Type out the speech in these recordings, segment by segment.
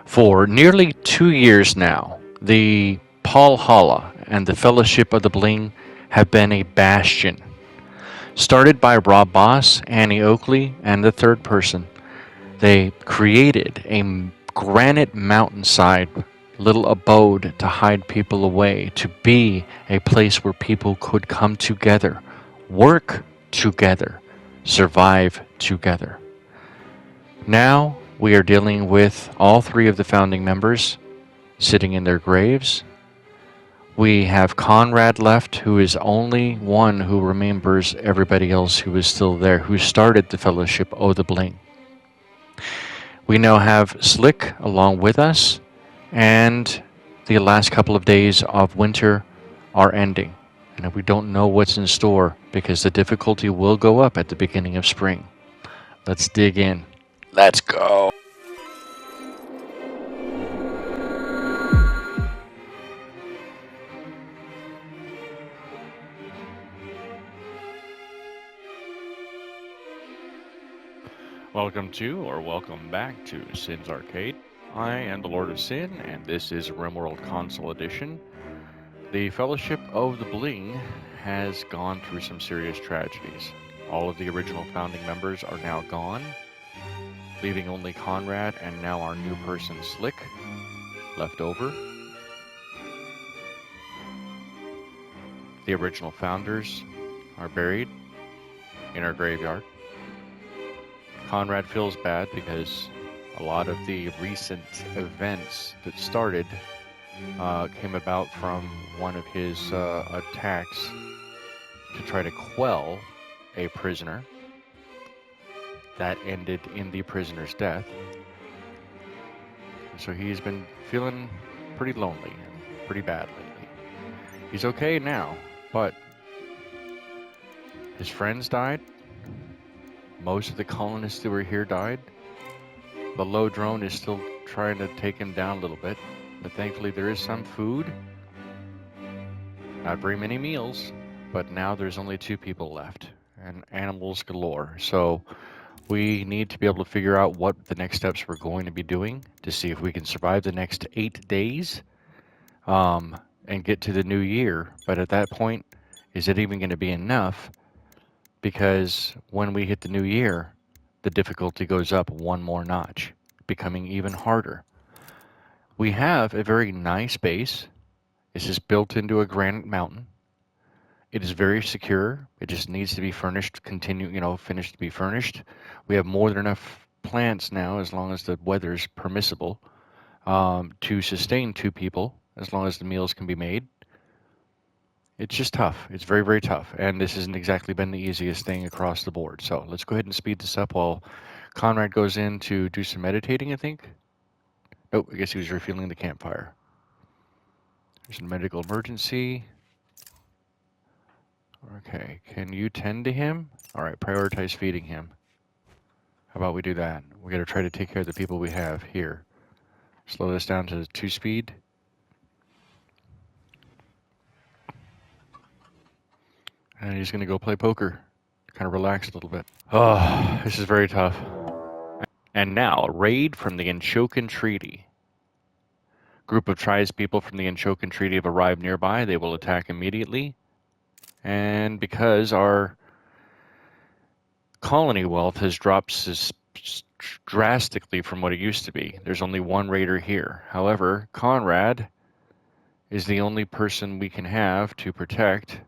For nearly 2 years now, the Palhalla and the Fellowship of the Bling have been a bastion. Started by Rob Boss, Annie Oakley, and the third person, they created a granite mountainside little abode to hide people away, to be a place where people could come together, work together, survive together. Now we are dealing with all three of the founding members sitting in their graves. We have Conrad left, who is only one who remembers everybody else who is still there, who started the Fellowship of the Bling. We now have Slick along with us, and the last couple of days of winter are ending. And we don't know what's in store because the difficulty will go up at the beginning of spring. Let's dig in. Let's go. Welcome back to Sine's Arcade. I am the Lord of Sine, and this is RimWorld Console Edition. The Fellowship of the Bling has gone through some serious tragedies. All of the original founding members are now gone, leaving only Conrad and now our new person Slick left over. The original founders are buried in our graveyard. Conrad feels bad because a lot of the recent events that started came about from one of his attacks to try to quell a prisoner that ended in the prisoner's death. So he's been feeling pretty lonely and pretty bad lately. He's okay now, but his friends died. Most of the colonists that were here died. The low drone is still trying to take him down a little bit, but thankfully there is some food. Not very many meals, but now there's only 2 people left, and animals galore. So we need to be able to figure out what the next steps we're going to be doing to see if we can survive the next 8 days and get to the new year. But at that point, is it even going to be enough? Because when we hit the new year, the difficulty goes up one more notch, becoming even harder. We have a very nice base. This is built into a granite mountain. It is very secure. It just needs to be furnished, finished to be furnished. We have more than enough plants now, as long as the weather's permissible, to sustain 2 people, as long as the meals can be made. It's just tough. It's very, very tough. And this hasn't exactly been the easiest thing across the board. So let's go ahead and speed this up while Conrad goes in to do some meditating, I think. Oh, I guess he was refueling the campfire. There's a medical emergency. Okay, can you tend to him? All right, prioritize feeding him. How about we do that? We got to try to take care of the people we have here. Slow this down to 2 speed. And he's going to go play poker. Kind of relax a little bit. Oh, this is very tough. And now, a raid from the Anshokan Treaty. Group of tribespeople from the Anshokan Treaty have arrived nearby. They will attack immediately. And because our colony wealth has dropped drastically from what it used to be, there's only 1 raider here. However, Conrad is the only person we can have to protect.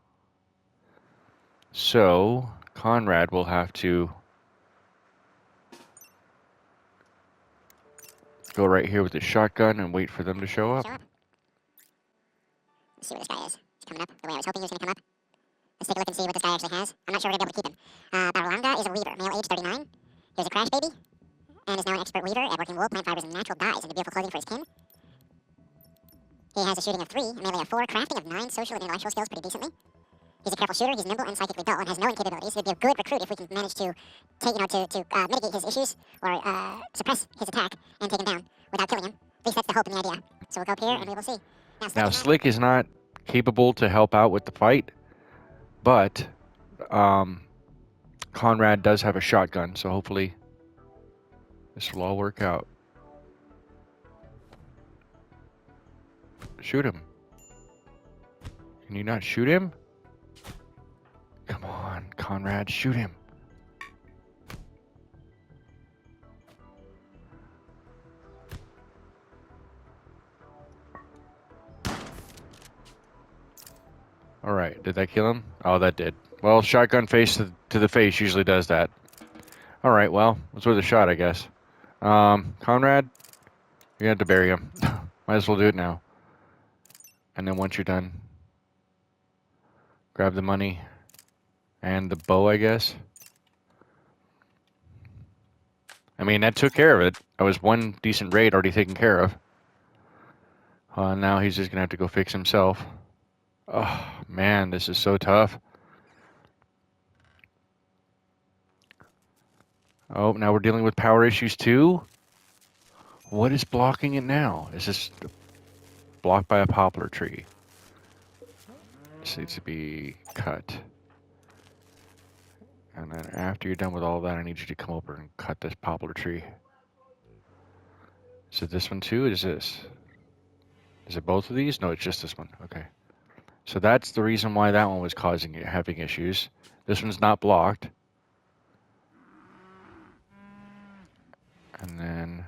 So, Conrad will have to go right here with his shotgun and wait for them to show up. Let's see where this guy is. He's coming up the way I was hoping he was going to come up. Let's take a look and see what this guy actually has. I'm not sure we're going to be able to keep him. Barlanga is a weaver, male age 39. He was a crash baby and is now an expert weaver at working wool, plant fibers, and natural dyes into beautiful clothing for his kin. He has a shooting of 3, a melee of 4, crafting of 9, social and intellectual skills pretty decently. He's a careful shooter, he's nimble and psychically dull, and has no incapabilities. He'd be a good recruit if we can manage to mitigate his issues or suppress his attack and take him down without killing him. At least that's the hope and the idea. So we'll go up here and we will see. Now, Slick is not capable to help out with the fight, but Conrad does have a shotgun, so hopefully this will all work out. Shoot him. Can you not shoot him? Come on, Conrad, shoot him. Alright, did that kill him? Oh, that did. Well, shotgun face to the face usually does that. Alright, well, it's worth a shot, I guess. Conrad, you're gonna have to bury him. Might as well do it now. And then once you're done, grab the money and the bow, I guess. I mean, that took care of it. That was one decent raid already taken care of. Now he's just gonna have to go fix himself. Oh, man, this is so tough. Oh, now we're dealing with power issues too? What is blocking it now? Is this blocked by a poplar tree? This needs to be cut. And then after you're done with all that, I need you to come over and cut this poplar tree. Is it this one too? Is this? Is it both of these? No, it's just this one. Okay. So that's the reason why that one was having issues. This one's not blocked. And then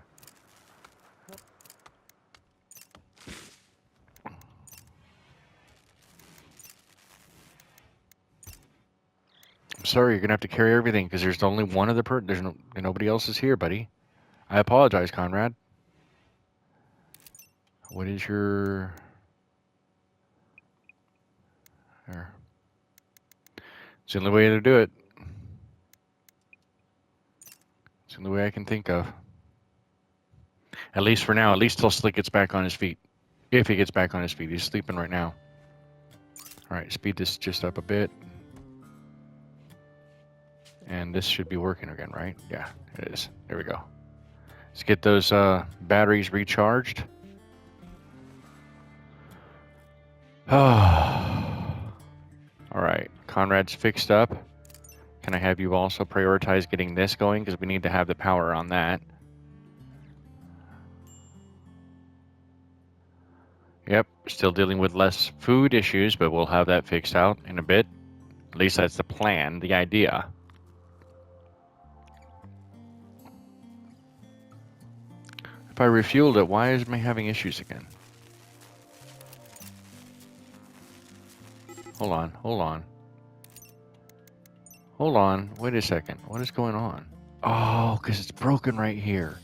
I'm sorry, you're gonna have to carry everything because there's only one other person. There's nobody else is here, buddy. I apologize, Conrad. What is your... There. It's the only way to do it. It's the only way I can think of. At least for now. At least till Slick gets back on his feet. If he gets back on his feet. He's sleeping right now. Alright, speed this just up a bit. And this should be working again, right? Yeah, it is. There we go. Let's get those batteries recharged. Alright, Conrad's fixed up. Can I have you also prioritize getting this going? Because we need to have the power on that. Yep, still dealing with less food issues, but we'll have that fixed out in a bit. At least that's the plan, the idea. If I refueled it, why is me having issues again? Hold on, hold on. Hold on, wait a second. What is going on? Oh, because it's broken right here.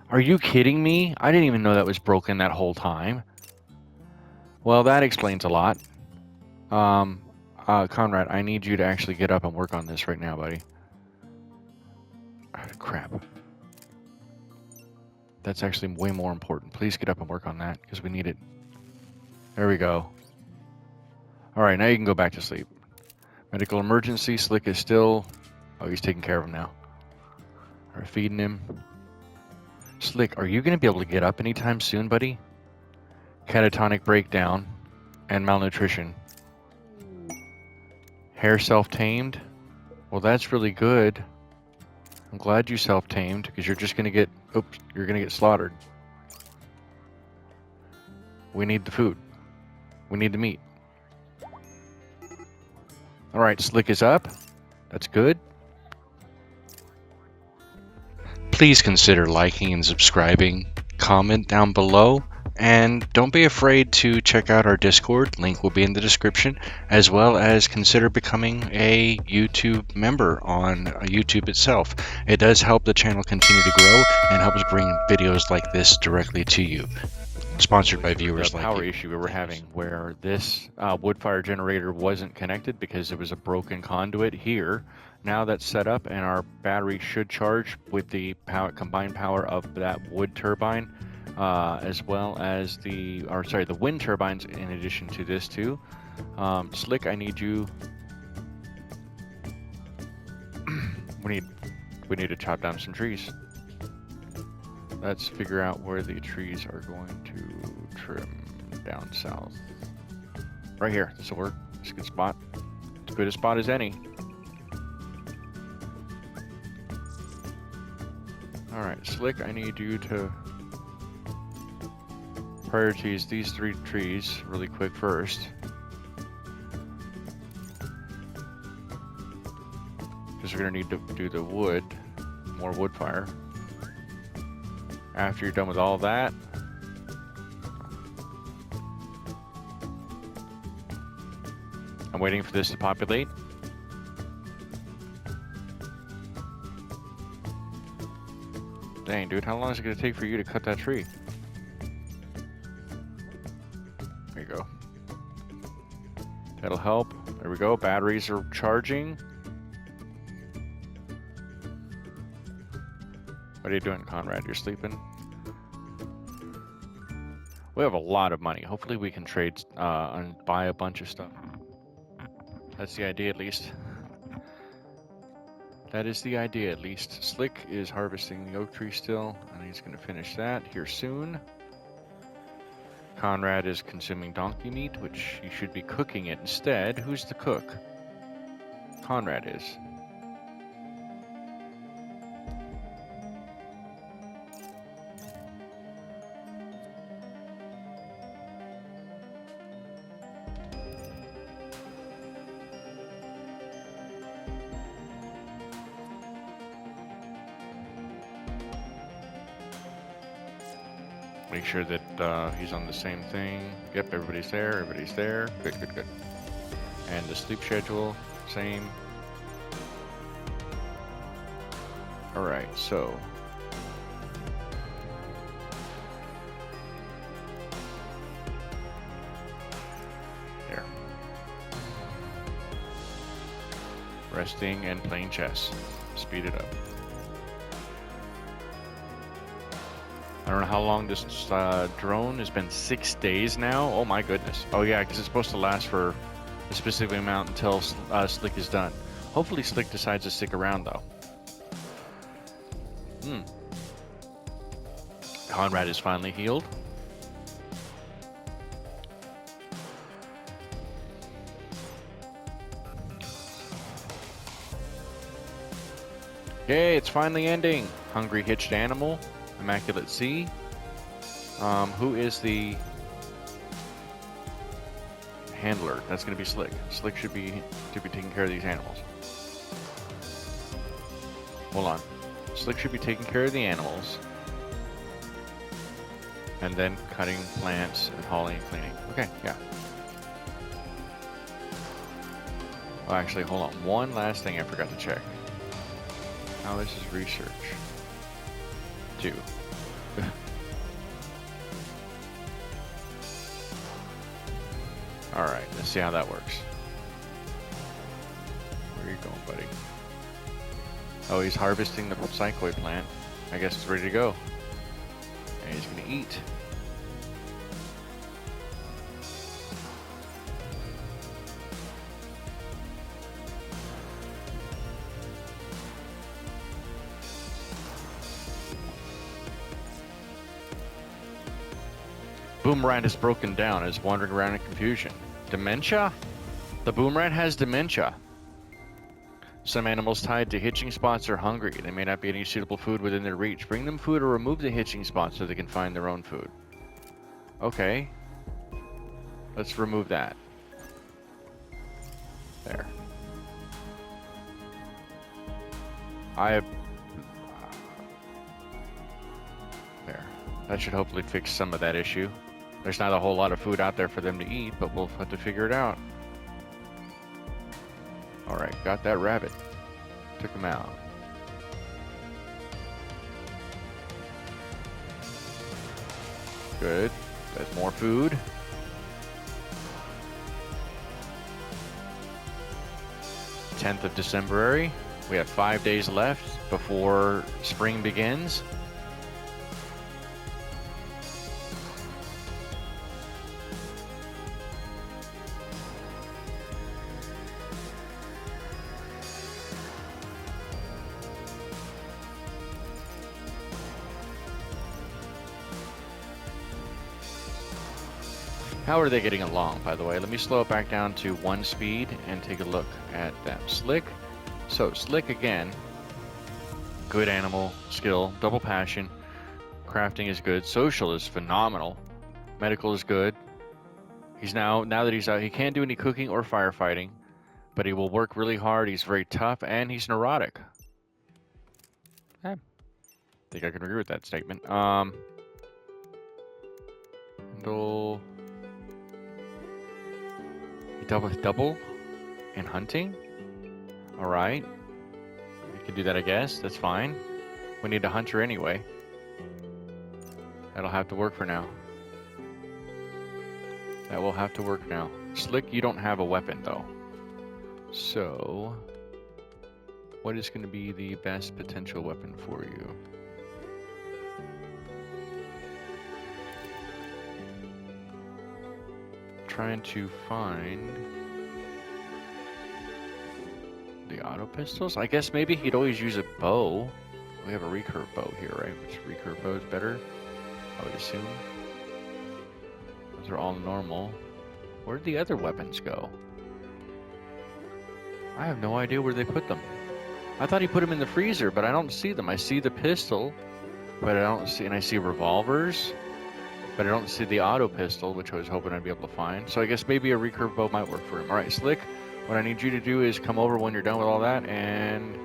Are you kidding me? I didn't even know that was broken that whole time. Well, that explains a lot. Conrad, I need you to actually get up and work on this right now, buddy. Crap. That's actually way more important. Please get up and work on that, because we need it. There we go. Alright, now you can go back to sleep. Medical emergency. Slick is still... Oh, he's taking care of him now. Alright, feeding him. Slick, are you going to be able to get up anytime soon, buddy? Catatonic breakdown and malnutrition. Hair self-tamed. Well, that's really good. I'm glad you self-tamed, because you're just going to get... Oops, you're going to get slaughtered. We need the food. We need the meat. Alright, Slick is up. That's good. Please consider liking and subscribing. Comment down below. And don't be afraid to check out our Discord. Link will be in the description. As well as consider becoming a YouTube member on YouTube itself. It does help the channel continue to grow and helps bring videos like this directly to you. Sponsored by viewers like you. The power issue we were having where this wood fire generator wasn't connected because it was a broken conduit here. Now that's set up and our battery should charge with the combined power of that wood turbine. As well as the wind turbines in addition to this too. Slick, I need you. we need to chop down some trees. Let's figure out where the trees are going to trim down south. Right here. This will work. It's a good spot. As good a spot as any. Alright, Slick, I need you to Priorities these 3 trees really quick first. Because we're going to need to do the wood, more wood fire. After you're done with all that, I'm waiting for this to populate. Dang, dude, how long is it going to take for you to cut that tree? There you go. That'll help. There we go. Batteries are charging. What are you doing, Conrad? You're sleeping? We have a lot of money. Hopefully we can trade and buy a bunch of stuff. That's the idea, at least. That is the idea, at least. Slick is harvesting the oak tree still, and he's going to finish that here soon. Conrad is consuming donkey meat, which he should be cooking it instead. Who's the cook? Conrad is. Make sure that he's on the same thing. Yep, everybody's there. Everybody's there. Good, good, good. And the sleep schedule, same. All right, so. There. Resting and playing chess. Speed it up. I don't know how long this drone has been. 6 days now. Oh my goodness. Oh yeah, because it's supposed to last for a specific amount until Slick is done. Hopefully Slick decides to stick around though. Conrad is finally healed. Yay, it's finally ending. Hungry hitched animal. Immaculate Sea. Who is the handler? That's going to be Slick. Slick should be taking care of these animals. Hold on. Slick should be taking care of the animals. And then cutting plants and hauling and cleaning. Okay, yeah. Oh, actually, hold on. One last thing I forgot to check. How is his research? 2. Alright, let's see how that works. Where are you going, buddy? Oh, he's harvesting the psychoi plant. I guess it's ready to go. And he's gonna eat. Boomrat is broken down, is wandering around in confusion. Dementia? The Boomrat has dementia. Some animals tied to hitching spots are hungry. They may not be any suitable food within their reach. Bring them food or remove the hitching spot so they can find their own food. Okay. Let's remove that. There. There. That should hopefully fix some of that issue. There's not a whole lot of food out there for them to eat, but we'll have to figure it out. Alright, got that rabbit. Took him out. Good. That's more food. Decembruary. of Decembruary. We have 5 days left before spring begins. How are they getting along, by the way? Let me slow it back down to 1 speed and take a look at them. Slick. So, Slick again. Good animal, skill, double passion. Crafting is good. Social is phenomenal. Medical is good. He's now that he's out, he can't do any cooking or firefighting, but he will work really hard. He's very tough, and he's neurotic. I think I can agree with that statement. Handle. Double in hunting. All right, we can do that, I guess. That's fine. We need a hunter anyway. That'll have to work for now. That will have to work now. Slick, you don't have a weapon though. So, what is going to be the best potential weapon for you? Trying to find the auto pistols. I guess maybe he'd always use a bow. We have a recurve bow here, right? Which recurve bow is better, I would assume. Those are all normal. Where'd the other weapons go? I have no idea where they put them. I thought he put them in the freezer, but I don't see them. I see the pistol, but I don't see, and I see revolvers, but I don't see the auto pistol, which I was hoping I'd be able to find. So I guess maybe a recurve bow might work for him. All right, Slick, what I need you to do is come over when you're done with all that and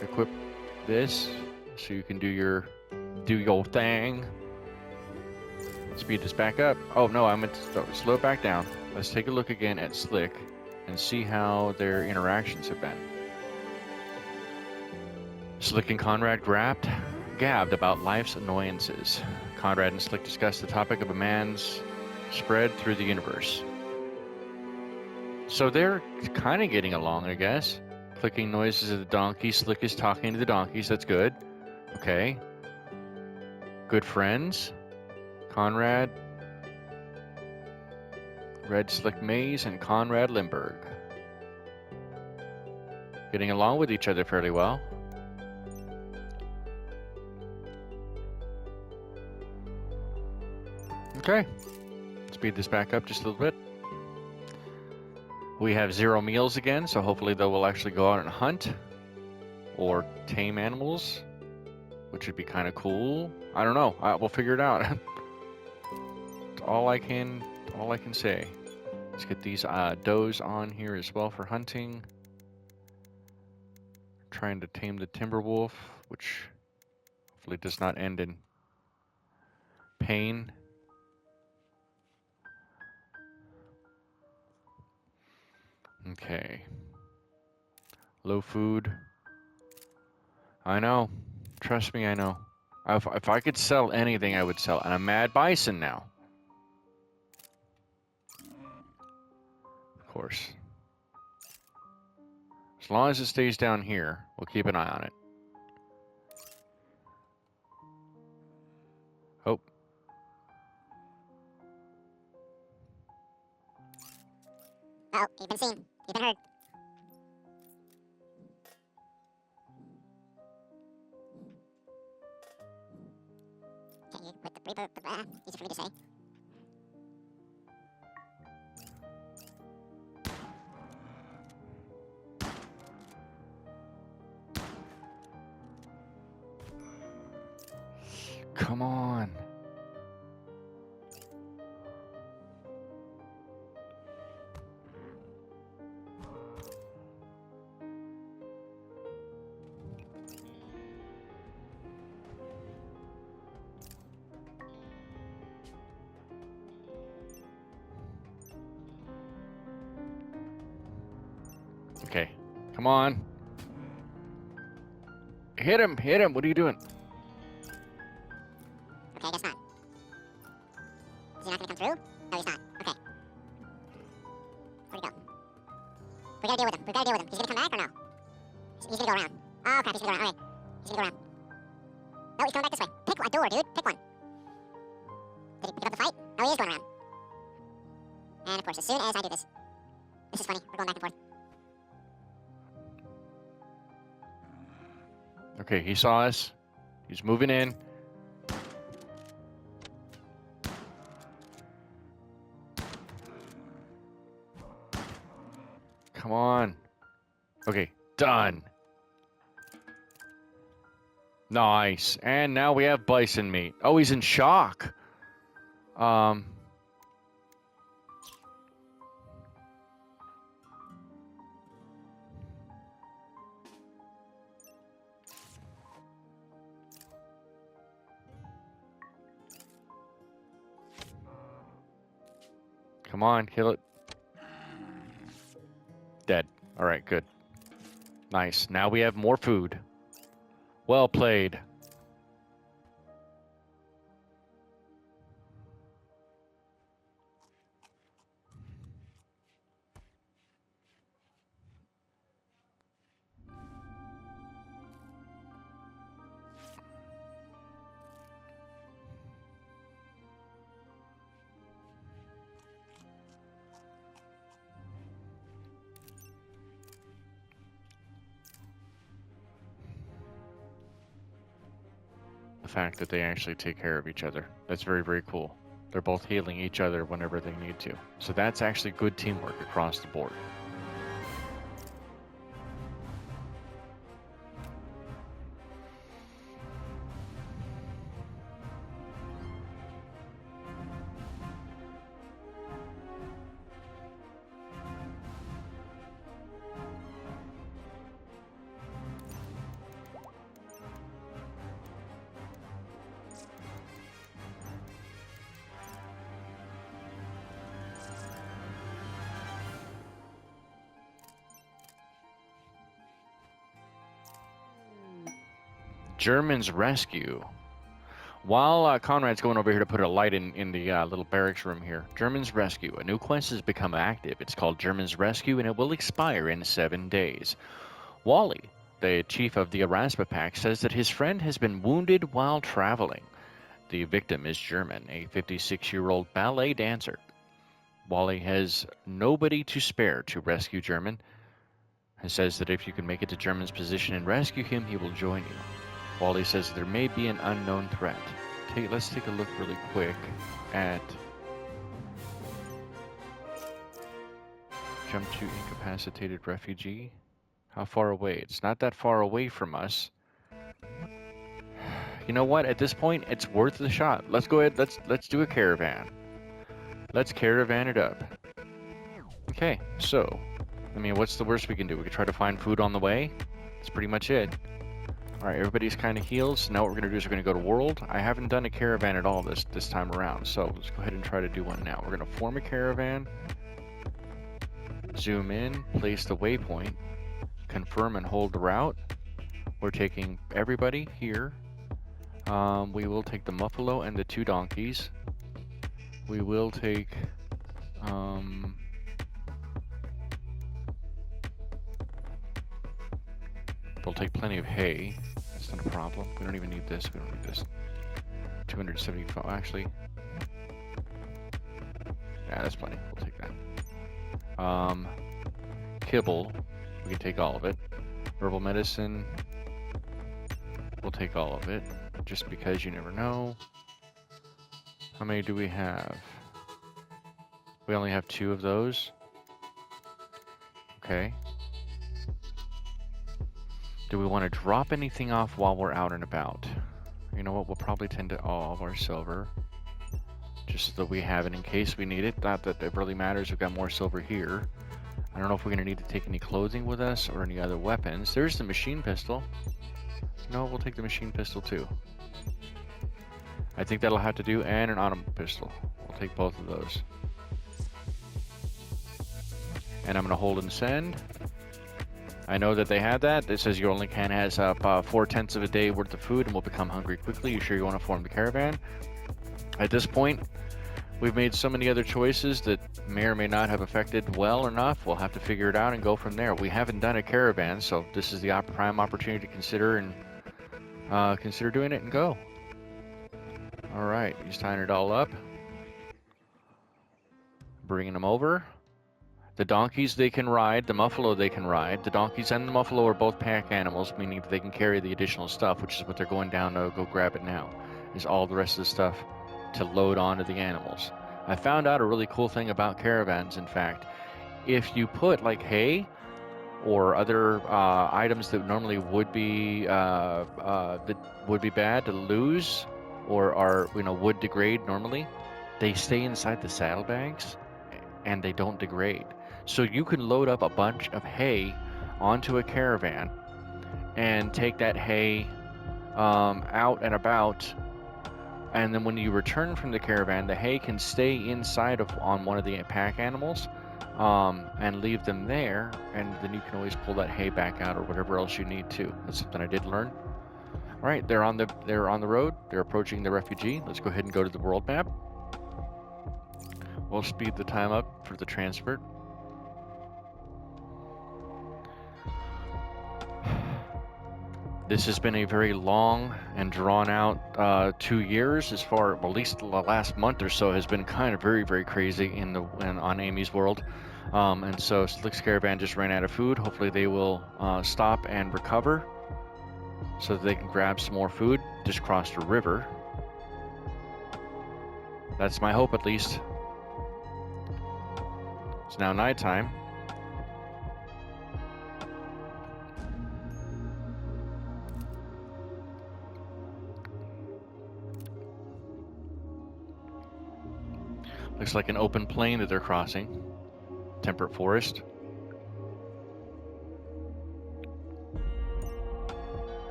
equip this so you can do your thing. Speed this back up. Oh no, I meant to slow it back down. Let's take a look again at Slick and see how their interactions have been. Slick and Conrad gabbed about life's annoyances. Conrad and Slick discussed the topic of a man's spread through the universe. So they're kind of getting along, I guess. Clicking noises of the donkey. Slick is talking to the donkeys. That's good. Okay. Good friends. Conrad, Red Slick Maze, and Conrad Limburg. Getting along with each other fairly well. Okay. Speed this back up just a little bit. We have 0 meals again, so hopefully they will actually go out and hunt or tame animals, which would be kind of cool. I don't know. We'll figure it out. All I can say. Let's get these does on here as well for hunting. Trying to tame the timber wolf, which hopefully does not end in pain. Okay. Low food. I know. Trust me, I know. If I could sell anything, I would sell. And I'm mad bison now. Of course. As long as it stays down here, we'll keep an eye on it. Oh. Uh-oh, you've been seen. You've been heard. Okay, you with the reboot, easy for me to say. Come on. Okay, come on. Hit him, hit him. What are you doing? Okay, I guess not. Is he not gonna come through? No, he's not. Okay. Where'd he go? We gotta deal with him. We gotta deal with him. He's gonna come back or no? He's gonna go around. Oh crap, he's gonna go around. Okay. He's gonna go around. No, he's coming back this way. Pick a door, dude. Pick one. Did he pick up the fight? No, he is going around. And of course, as soon as I do this. This is funny. We're going back and forth. Okay, he saw us. He's moving in. Come on. Okay, done. Nice. And now we have bison meat. Oh, he's in shock. Um, come on, kill it. Dead. All right, good. Nice. Now we have more food. Well played. The fact that they actually take care of each other. That's very, very cool. They're both healing each other whenever they need to. So that's actually good teamwork across the board. Germans rescue. While Conrad's going over here to put a light in the little barracks room here, Germans Rescue. A new quest has become active. It's called Germans Rescue, and it will expire in 7 days. Wally, the chief of the Erasmus Pack, says that his friend has been wounded while traveling. The victim is German, a 56-year-old ballet dancer. Wally has nobody to spare to rescue German, and says that if you can make it to German's position and rescue him, he will join you. Wally says there may be an unknown threat. Let's take a look really quick at jump to incapacitated refugee. How far away? It's not that far away from us. You know what? At this point, it's worth the shot. Let's go ahead. Let's do a caravan. Let's caravan it up. Okay, so I mean, what's the worst we can do? We could try to find food on the way. That's pretty much it. Alright, everybody's kind of healed, so now what we're going to do is we're going to go to World. I haven't done a caravan at all this time around, so let's go ahead and try to do one now. We're going to form a caravan, zoom in, place the waypoint, confirm and hold the route. We're taking everybody here. We will take the buffalo and the 2 donkeys. We will take... we'll take plenty of hay. That's not a problem. We don't even need this. We don't need this. 275, actually. Yeah, that's plenty. We'll take that. Kibble. We can take all of it. Herbal medicine. We'll take all of it. Just because you never know. How many do we have? We only have 2 of those. Okay. Do we want to drop anything off while we're out and about? You know what? We'll probably tend to all of our silver. Just so that we have it in case we need it. Not that it really matters. We've got more silver here. I don't know if we're going to need to take any clothing with us or any other weapons. There's the machine pistol. No, we'll take the machine pistol too. I think that'll have to do, and an auto pistol. We'll take both of those. And I'm going to hold and send. I know that they had that. It says your only can has 4/10 of a day worth of food and will become hungry quickly. You sure you want to form the caravan? At this point, we've made so many other choices that may or may not have affected well enough. We'll have to figure it out and go from there. We haven't done a caravan, so this is the prime opportunity to consider and consider doing it and go. All right, he's tying it all up, bringing them over. The donkeys they can ride, the buffalo they can ride. The donkeys and the buffalo are both pack animals, meaning that they can carry the additional stuff, which is what they're going down to go grab it now, is all the rest of the stuff to load onto the animals. I found out a really cool thing about caravans, in fact. If you put like hay or other items that normally would be bad to lose or are would degrade normally, they stay inside the saddlebags and they don't degrade. So you can load up a bunch of hay onto a caravan and take that hay out and about, and then when you return from the caravan, the hay can stay inside on one of the pack animals, and leave them there, and then you can always pull that hay back out or whatever else you need to. That's something I did learn. All right, they're on the road. They're approaching the refugee. Let's go ahead and go to the world map. We'll speed the time up for the transfer. This has been a very long and drawn out 2 years, as far, well, at least the last month or so has been kind of very, very crazy on Amy's world. And so Slick's caravan just ran out of food. Hopefully they will stop and recover so that they can grab some more food. Just crossed a river. That's my hope, at least. It's now nighttime. Looks like an open plain that they're crossing. Temperate forest.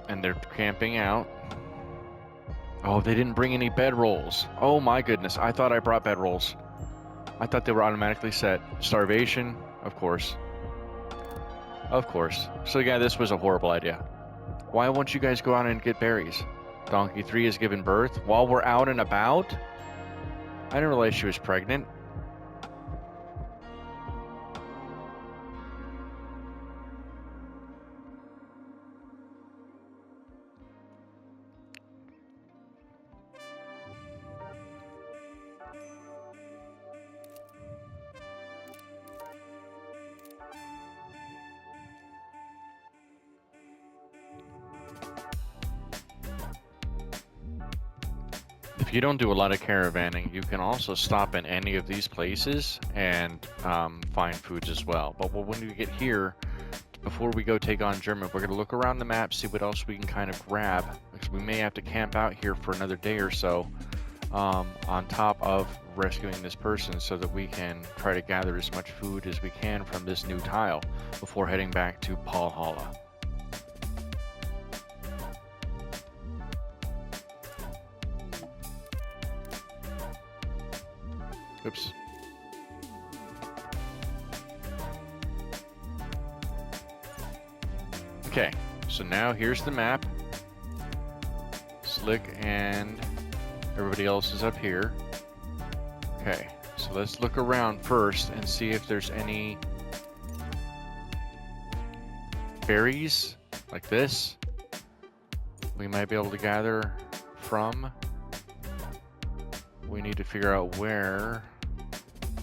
And they're camping out. Oh, they didn't bring any bedrolls. Oh my goodness, I thought I brought bedrolls. I thought they were automatically set. Starvation, of course. Of course. So yeah, this was a horrible idea. Why won't you guys go out and get berries? Donkey 3 has given birth while we're out and about? I didn't realize she was pregnant. If you don't do a lot of caravanning, you can also stop in any of these places and find foods as well. But when we get here, before we go take on German, we're going to look around the map, see what else we can kind of grab, because we may have to camp out here for another day or so on top of rescuing this person, so that we can try to gather as much food as we can from this new tile before heading back to Palhalla. Oops. Okay, so now here's the map. Slick and everybody else is up here. Okay, so let's look around first and see if there's any berries like this we might be able to gather from. We need to figure out where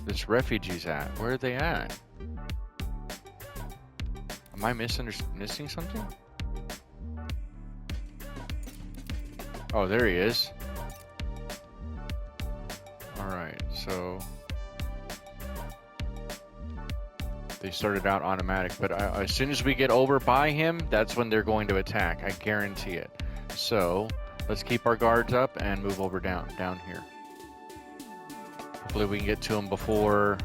this refugee's at. Where are they at? Am I missing something? Oh, there he is. Alright, so they started out automatic, but as soon as we get over by him, that's when they're going to attack. I guarantee it. So let's keep our guards up and move over down here. Hopefully we can get to him before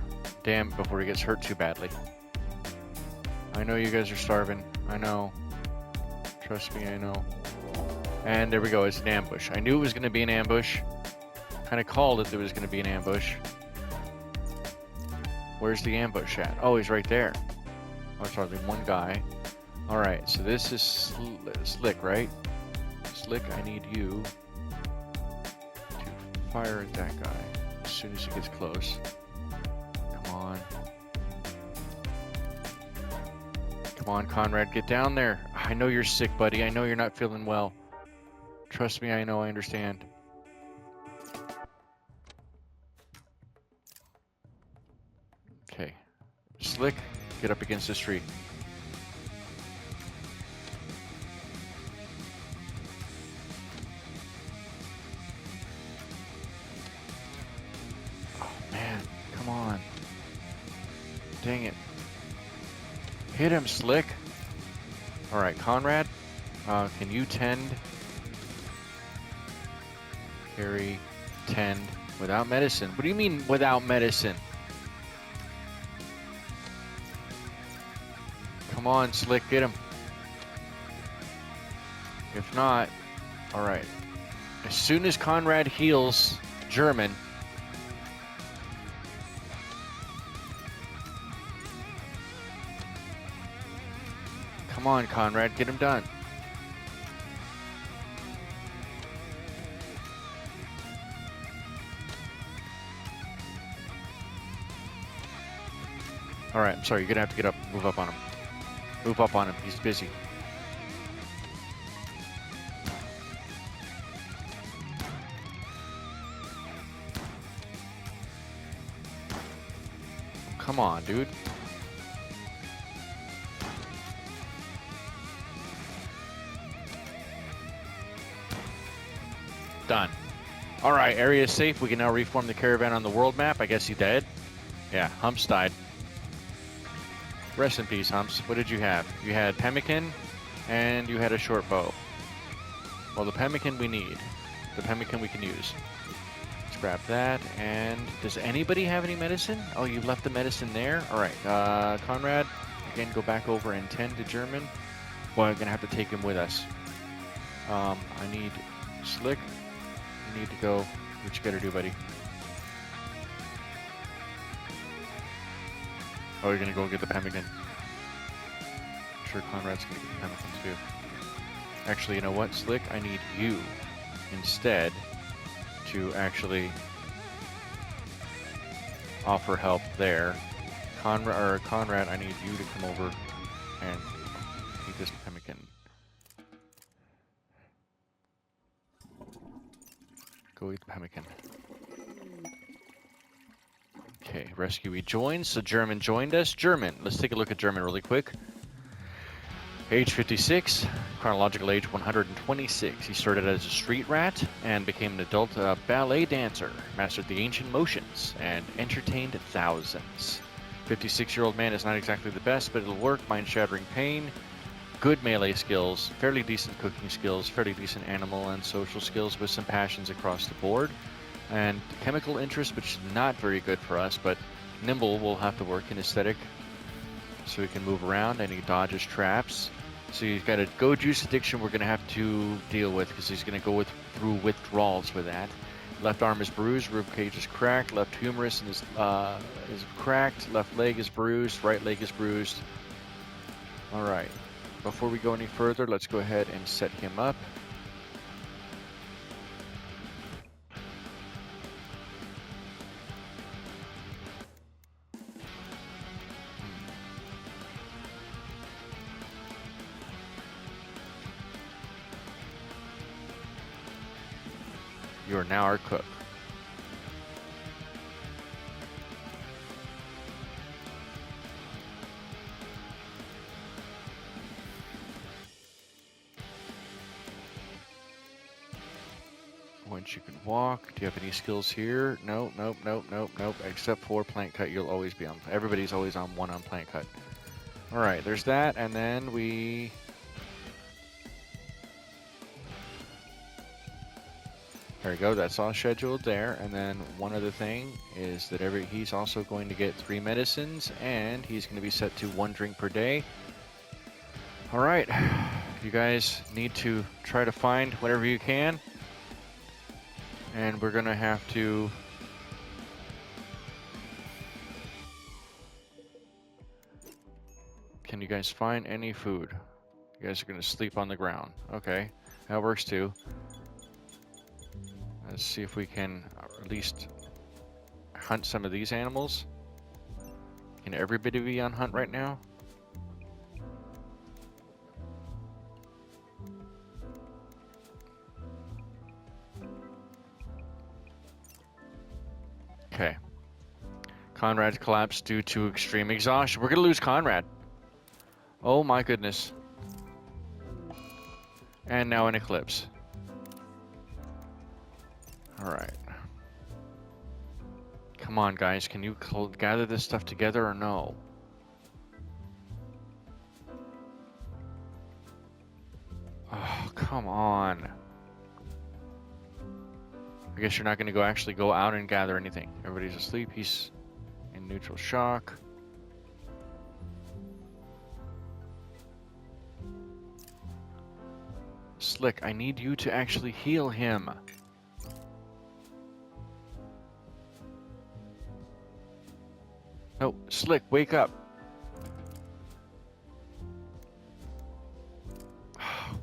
he gets hurt too badly. I know you guys are starving. I know. Trust me, I know. And there we go. It's an ambush. I knew it was going to be an ambush. Kind of called it that it was going to be an ambush. Where's the ambush at? Oh, he's right there. Oh, it's only one guy. Alright, so this is Slick, right? Slick, I need you to fire at that guy as soon as he gets close. Come on. Come on, Conrad, get down there. I know you're sick, buddy. I know you're not feeling well. Trust me, I know, I understand. Okay. Slick, get up against this tree. Oh, man. Come on. Dang it. Hit him, Slick. Alright, Conrad, can you tend Carry, tend, without medicine. What do you mean without medicine? Come on, Slick, get him. If not, all right. As soon as Conrad heals German, come on, Conrad, get him done. All right, I'm sorry, you're gonna have to get up, move up on him. Move up on him, he's busy. Come on, dude. Done. All right, area is safe. We can now reform the caravan on the world map. I guess he dead. Yeah, Humps died. Rest in peace, Humps. What did you have? You had pemmican, and you had a short bow. Well, the pemmican we need. The pemmican we can use. Let's grab that. And does anybody have any medicine? Oh, you left the medicine there? All right, Conrad, again, go back over and tend to German. Well, I'm going to have to take him with us. I need Slick. You need to go. What you got to do, buddy? Oh, you're gonna go get the pemmican. I'm sure Conrad's gonna get the pemmican too. Actually, you know what, Slick? I need you instead to actually offer help there. Conrad, I need you to come over and eat this pemmican. Go eat the pemmican. Okay, rescuee joins. So German joined us. German, let's take a look at German really quick. Age 56, chronological age 126. He started as a street rat and became an adult ballet dancer, mastered the ancient motions, and entertained thousands. 56-year-old man is not exactly the best, but it'll work. Mind-shattering pain, good melee skills, fairly decent cooking skills, fairly decent animal and social skills with some passions across the board. And chemical interest, which is not very good for us, but nimble will have to work in aesthetic so he can move around and he dodges traps. So he's got a go juice addiction we're going to have to deal with because he's going to go through withdrawals with that. Left arm is bruised, rib cage is cracked, left humerus is cracked, left leg is bruised, right leg is bruised. All right, before we go any further, let's go ahead and set him up. You are now our cook. Once you can walk, do you have any skills here? No, nope, nope, nope, nope. Except for plant cut, you'll always be on. Everybody's always on one on plant cut. All right, there's that, and then we. There we go, that's all scheduled there. And then one other thing is that he's also going to get 3 medicines and he's going to be set to 1 drink per day. All right, you guys need to try to find whatever you can. And we're going to have to can you guys find any food? You guys are going to sleep on the ground. Okay, that works too. Let's see if we can at least hunt some of these animals. Can everybody be on hunt right now? Okay. Conrad collapsed due to extreme exhaustion. We're going to lose Conrad. Oh my goodness. And now an eclipse. All right. Come on, guys. Can you gather this stuff together or no? Oh, come on. guess you're not going to actually go out and gather anything. Everybody's asleep. He's in neutral shock. Slick, I need you to actually heal him. No, Slick, wake up.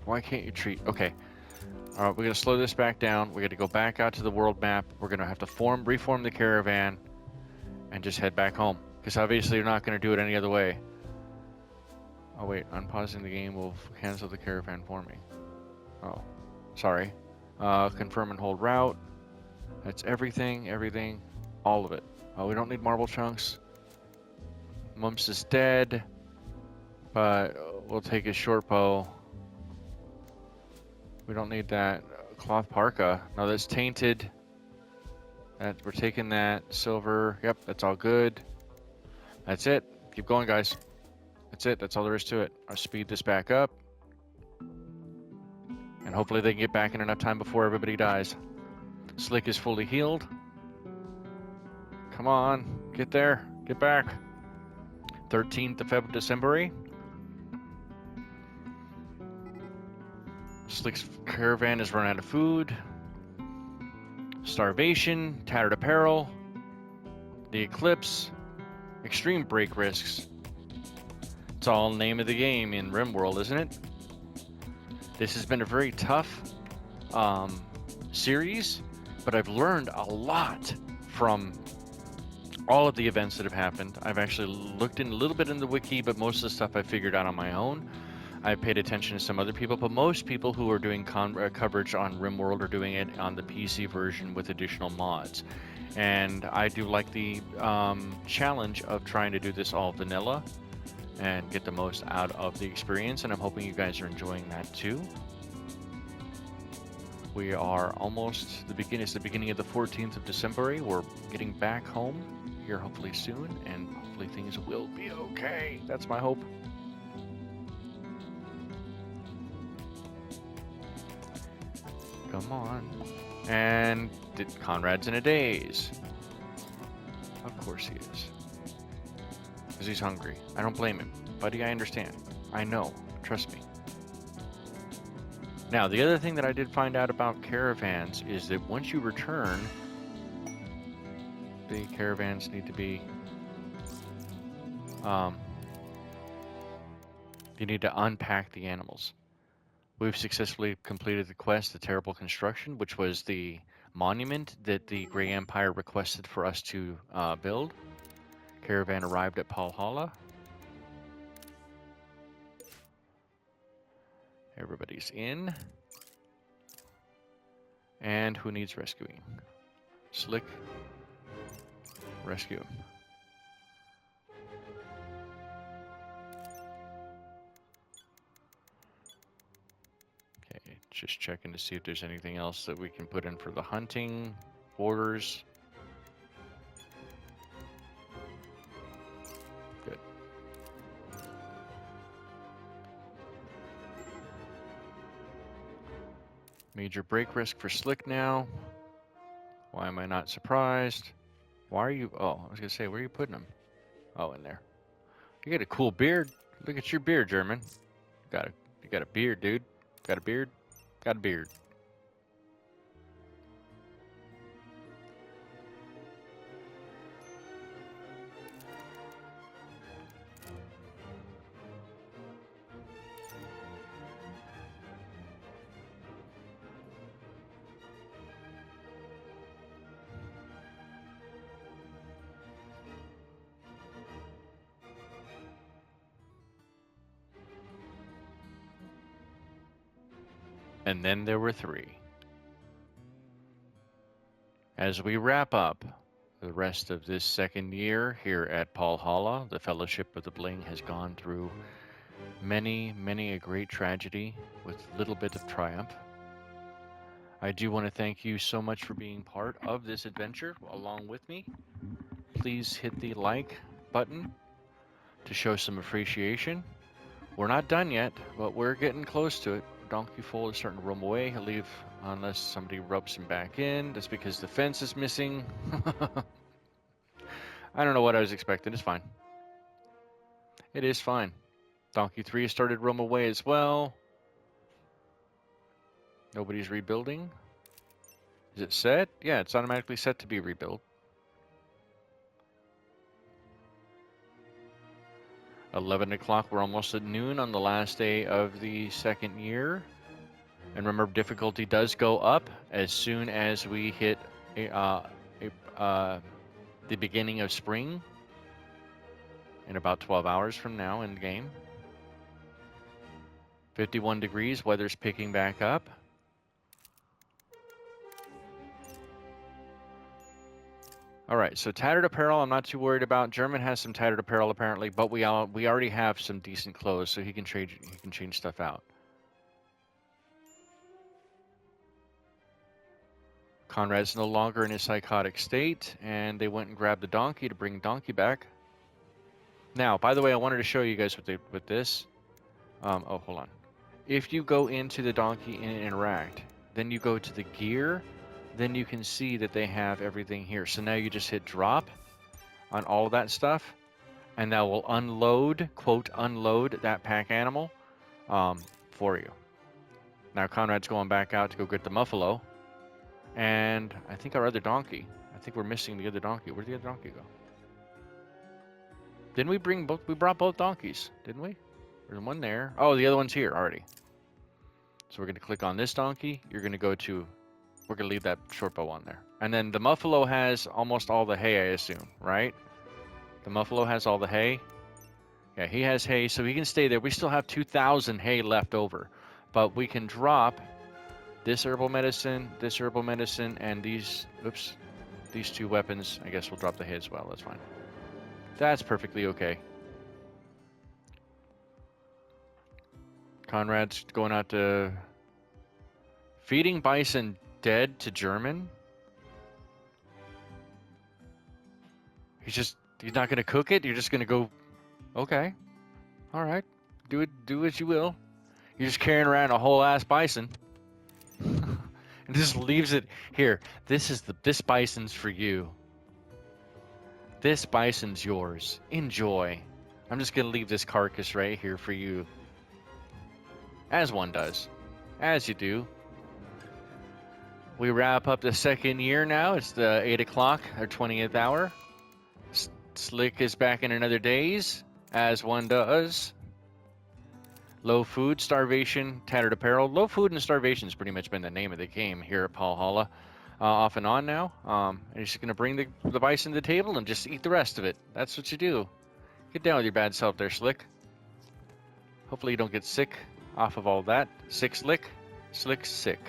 Why can't you treat? Okay. All right, we're going to slow this back down. We're going to go back out to the world map. We're going to have to reform the caravan and just head back home. Because obviously you're not going to do it any other way. Oh, wait. Unpausing the game will cancel the caravan for me. Oh, sorry. Confirm and hold route. That's everything, all of it. Oh, we don't need marble chunks. Mumps is dead, but we'll take his short bow. We don't need that cloth parka. No, that's tainted. We're taking that silver. Yep, that's all good. That's it. Keep going, guys. That's it. That's all there is to it. I'll speed this back up. And hopefully they can get back in enough time before everybody dies. Slick is fully healed. Come on. Get there. Get back. 13th of Decembruary. Slick's caravan has run out of food. Starvation. Tattered apparel. The eclipse. Extreme break risks. It's all name of the game in RimWorld, isn't it? This has been a very tough series, but I've learned a lot from all of the events that have happened. I've actually looked in a little bit in the wiki, but most of the stuff I figured out on my own. I paid attention to some other people, but most people who are doing coverage on RimWorld are doing it on the PC version with additional mods. And I do like the challenge of trying to do this all vanilla and get the most out of the experience, and I'm hoping you guys are enjoying that too. We are almost the beginning. It's the beginning of the 14th of December. We're getting back home here hopefully soon, and hopefully things will be okay. That's my hope. Come on. And Conrad's in a daze. Of course he is. Because he's hungry. I don't blame him. Buddy, I understand. I know. Trust me. Now, the other thing that I did find out about caravans is that once you return, the caravans need to be... you need to unpack the animals. We've successfully completed the quest, the Terrible Construction, which was the monument that the Grey Empire requested for us to build. Caravan arrived at Palhalla. Everybody's in. And who needs rescuing? Slick. Rescue him. Okay, just checking to see if there's anything else that we can put in for the hunting orders. Major break risk for Slick now. Why am I not surprised? Why are you... Oh, I was going to say, where are you putting him? Oh, in there. You got a cool beard. Look at your beard, German. You got a beard, dude. Got a beard? Got a beard. And then there were 3. As we wrap up the rest of this second year here at Palhalla, the Fellowship of the Bling has gone through many, many a great tragedy with little bit of triumph. I do want to thank you so much for being part of this adventure along with me. Please hit the like button to show some appreciation. We're not done yet, but we're getting close to it. donkey foal is starting to roam away. He'll leave unless somebody rubs him back in. That's because the fence is missing. I don't know what I was expecting. It's fine. It is fine. Donkey 3 has started to roam away as well. Nobody's rebuilding. Is it set? Yeah, it's automatically set to be rebuilt. 11 o'clock, we're almost at noon on the last day of the second year. And remember, difficulty does go up as soon as we hit the beginning of spring in about 12 hours from now in the game. 51 degrees, weather's picking back up. All right, so tattered apparel, I'm not too worried about. German has some tattered apparel apparently, but we already have some decent clothes, so he can change stuff out. Conrad's no longer in his psychotic state, and they went and grabbed the donkey to bring donkey back. Now, by the way, I wanted to show you guys with this. Oh, hold on. If you go into the donkey and interact, then you go to the gear, then you can see that they have everything here. So now you just hit drop on all of that stuff, and that will unload, quote, unload that pack animal for you. Now Conrad's going back out to go get the muffalo, and I think our other donkey. I think we're missing the other donkey. Where'd the other donkey go? Didn't we bring both? We brought both donkeys, didn't we? There's one there. Oh, the other one's here already. So we're going to click on this donkey. You're going to go to... We're going to leave that short bow on there. And then the muffalo has almost all the hay, I assume, right? The muffalo has all the hay. Yeah, he has hay, so he can stay there. We still have 2,000 hay left over. But we can drop this herbal medicine, and these... Oops. These two weapons. I guess we'll drop the hay as well. That's fine. That's perfectly okay. Conrad's going out to... Feeding bison dead to German? He's not going to cook it? You're just going to go... Okay. Alright. Do as you will. You're just carrying around a whole ass bison. And just leaves it here. This bison's for you. This bison's yours. Enjoy. I'm just going to leave this carcass right here for you. As one does. As you do. We wrap up the second year now. It's the 8 o'clock, our 20th hour. Slick is back in another daze, as one does. Low food, starvation, tattered apparel. Low food and starvation has pretty much been the name of the game here at Palhalla. Off and on now. And you're just going to bring the bison to the table and just eat the rest of it. That's what you do. Get down with your bad self there, Slick. Hopefully you don't get sick off of all that. Sick, Slick. Slick, sick.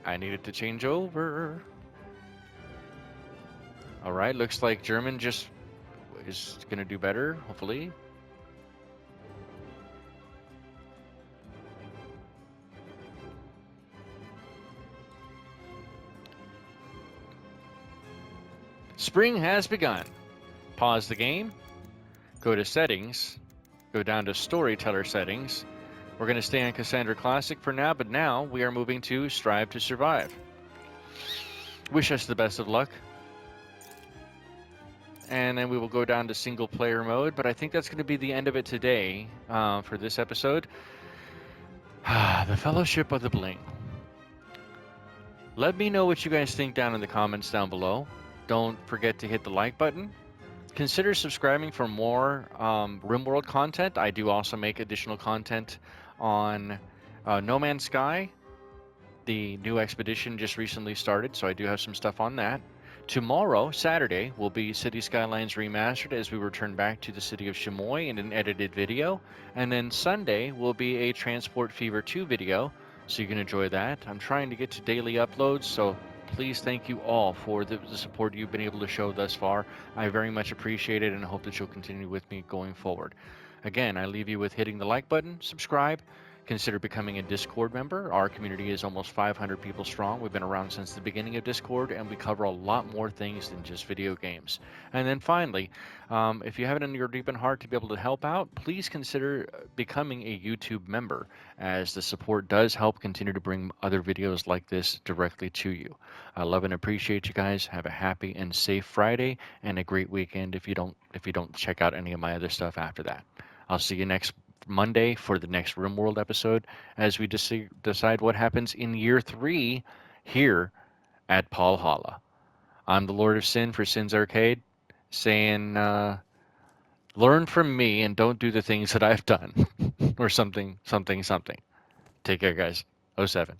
I needed to change over. Alright, looks like German just is going to do better, hopefully. Spring has begun. Pause the game. Go to settings. Go down to storyteller settings. We're going to stay on Cassandra Classic for now, but now we are moving to Strive to Survive. Wish us the best of luck. And then we will go down to single player mode, but I think that's going to be the end of it today for this episode. The Fellowship of the Bling. Let me know what you guys think down in the comments down below. Don't forget to hit the like button. Consider subscribing for more RimWorld content. I do also make additional content on No Man's Sky. The new expedition just recently started, so I do have some stuff on that. Tomorrow, Saturday, will be City Skylines Remastered as we return back to the city of Chamois in an edited video. And then Sunday will be a Transport Fever 2 video, so you can enjoy that. I'm trying to get to daily uploads, so please thank you all for the support you've been able to show thus far. I very much appreciate it and hope that you'll continue with me going forward. Again, I leave you with hitting the like button, subscribe, consider becoming a Discord member. Our community is almost 500 people strong. We've been around since the beginning of Discord, and we cover a lot more things than just video games. And then finally, if you have it in your deep in heart to be able to help out, please consider becoming a YouTube member, as the support does help continue to bring other videos like this directly to you. I love and appreciate you guys. Have a happy and safe Friday and a great weekend if you don't check out any of my other stuff after that. I'll see you next Monday for the next RimWorld episode as we decide what happens in year 3 here at Palhalla. I'm the Lord of Sin for Sin's Arcade, saying, learn from me and don't do the things that I've done, or something, something, something. Take care, guys. Oh 07.